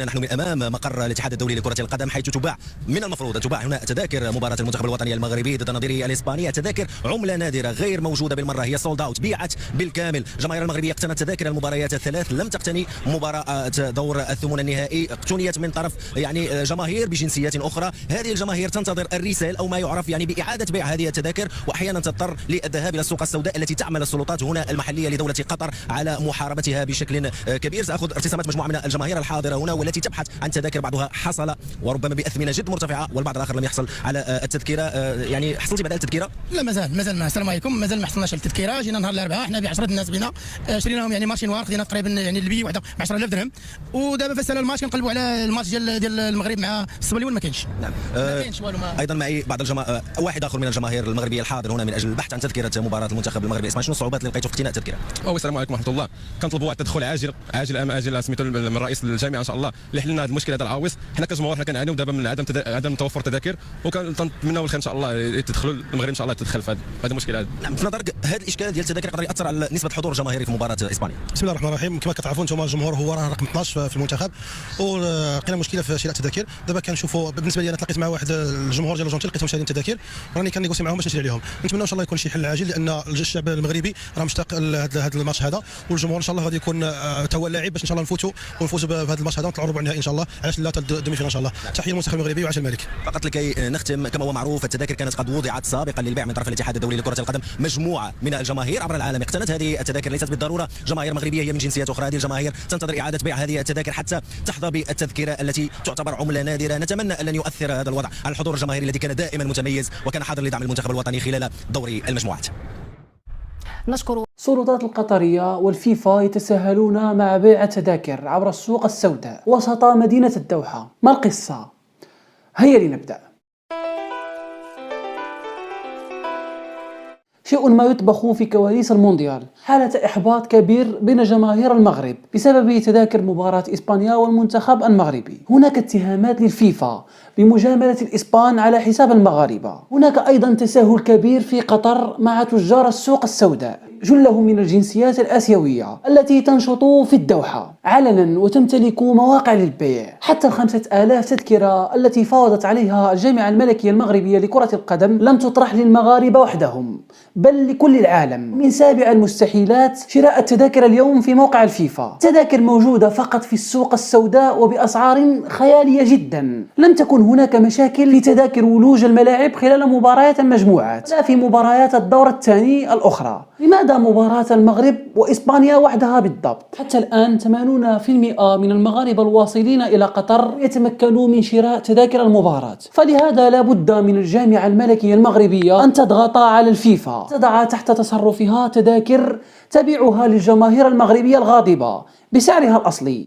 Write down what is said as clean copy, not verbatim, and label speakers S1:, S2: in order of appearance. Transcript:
S1: نحن من امام مقر الاتحاد الدولي لكرة القدم، حيث تباع من المفروض ان تباع هنا تذاكر مباراة المنتخب الوطني المغربي ضد نظيره الاسباني. تذاكر عملة نادرة غير موجودة بالمرة، هي سولد اوت، بيعت بالكامل. الجماهير المغربية اقتنت تذاكر المباريات الثلاث، لم تقتني مباراة دور الثمن النهائي، اقتنيت من طرف جماهير بجنسيات اخرى. هذه الجماهير تنتظر الرسال او ما يعرف باعادة بيع هذه التذاكر، واحيانا تضطر للذهاب الى السوق السوداء التي تعمل السلطات هنا المحلية لدولة قطر على محاربتها بشكل كبير. ساخذ ارتسامات مجموعة من الجماهير الحاضرة هنا والتي تبحث عن تذاكر، بعضها حصل وربما بأثمنة جد مرتفعة، والبعض الآخر لم يحصل على التذكرة. يعني حصلتي بعد التذكرة؟
S2: لا مازال السلام عليكم، مازال ما حصلناش على التذكرة. جينا نهار الأربعاء حنا ب 10 الناس بينا، شريناهم يعني مارشي نوار، خدينا تقريبا يعني البي وحده ب 10000 درهم، ودابا فاش الماتش كنقلبوا على الماتش ديال المغرب مع الصبليون، ما كاينش.
S1: نعم.
S2: ما كاينش والو.
S1: ايضا معي بعض واحد اخر من الجماهير المغربيه الحاضر هنا من اجل البحث عن تذكره مباراه المنتخب المغربي الاسباني. شنو الصعوبات اللي لقيتوا في اقتناء التذكره؟
S3: السلام عليكم ورحمه الله. كنطلبوا التدخل عاجل ام اجل سميتو من رئيس الجامعه ان شاء الله اللي يحل لنا هذا المشكل هذا العويص. حنا كجمهور حنا كنعانيو دابا من عدم توفر تذاكر، وكنتمناو الخير ان شاء الله يتدخلوا المغرب ان شاء الله يتدخل في هذا المشكل هذا.
S1: نعم. في نظرك هذا الاشكال ديال التذاكر يقدر ياثر على نسبه الحضور الجماهيري في مباراه اسبانيا؟
S4: بسم الله الرحمن الرحيم. كما كتعرفوا انتم الجمهور هو راه رقم 12 في المنتخب، ولقينا مشكله في شراء التذاكر. دابا كنشوفوا بالنسبه لي انا تلاقيت مع واحد الجمهور ديال الارجنتين، لقيتهم شارين التذاكر، راني كنيغوسي معاهم باش نشري عليهم. نتمنى ان شاء الله يكون شي حل عاجل، لان الشعب المغربي راه مشتاق لهذا الماتش هذا، والجمهور ان شاء الله غادي يكون تا هو اللاعب باش ان شاء الله ونفوزوا بهذا الماتش هذا ونطلعوا ربع النهائي ان شاء الله، علاش لا الدومي فينال ان شاء الله. تحيه للمنتخب المغربي وعاش الملك.
S1: فقط لكي نختم، كما هو معروف التذاكر كانت قد وضعت سابقا للبيع من طرف الاتحاد الدولي لكرة القدم. مجموعة من الجماهير عبر العالم اقتنت هذه التذاكر، ليست بالضرورة جماهير مغربية، هي من جنسيات أخرى. هذه الجماهير تنتظر إعادة بيع هذه التذاكر حتى تحظى بالتذكرة التي تعتبر عملة نادرة. نتمنى أن لن يؤثر هذا الوضع على الحضور الجماهيري الذي كان دائما متميز وكان حاضر لدعم المنتخب الوطني خلال دوري المجموعات.
S5: نشكر السلطات القطرية والفيفا يتساهلون مع بيع التذاكر عبر السوق السوداء وسط مدينة الدوحة. ما القصة؟ هيا لنبدأ. شيء ما يطبخ في كواليس المونديال، حالة إحباط كبير بين جماهير المغرب بسبب تذاكر مباراة إسبانيا والمنتخب المغربي. هناك اتهامات للفيفا بمجاملة الإسبان على حساب المغاربة. هناك أيضا تساهل كبير في قطر مع تجار السوق السوداء، جلهم من الجنسيات الآسيوية التي تنشط في الدوحة علنا وتمتلك مواقع للبيع. حتى 5000 تذكرة التي فاوضت عليها الجامعة الملكية المغربية لكرة القدم لم تطرح للمغاربة وحدهم، بل لكل العالم. من سابع المستحيلات شراء التذاكر اليوم في موقع الفيفا. تذاكر موجودة فقط في السوق السوداء وبأسعار خيالية جدا. لم تكن هناك مشاكل في تذاكر ولوج الملاعب خلال مباريات المجموعات لا في مباريات الدور الثاني الأخرى. لماذا مباراة المغرب وإسبانيا وحدها بالضبط؟ حتى الآن 80% من المغاربة الواصلين إلى قطر يتمكنوا من شراء تذاكر المباراة، فلهذا لا بد من الجامعة الملكية المغربية أن تضغط على الفيفا، تضع تحت تصرفها تذاكر تبيعها للجماهير المغربية الغاضبة بسعرها الأصلي.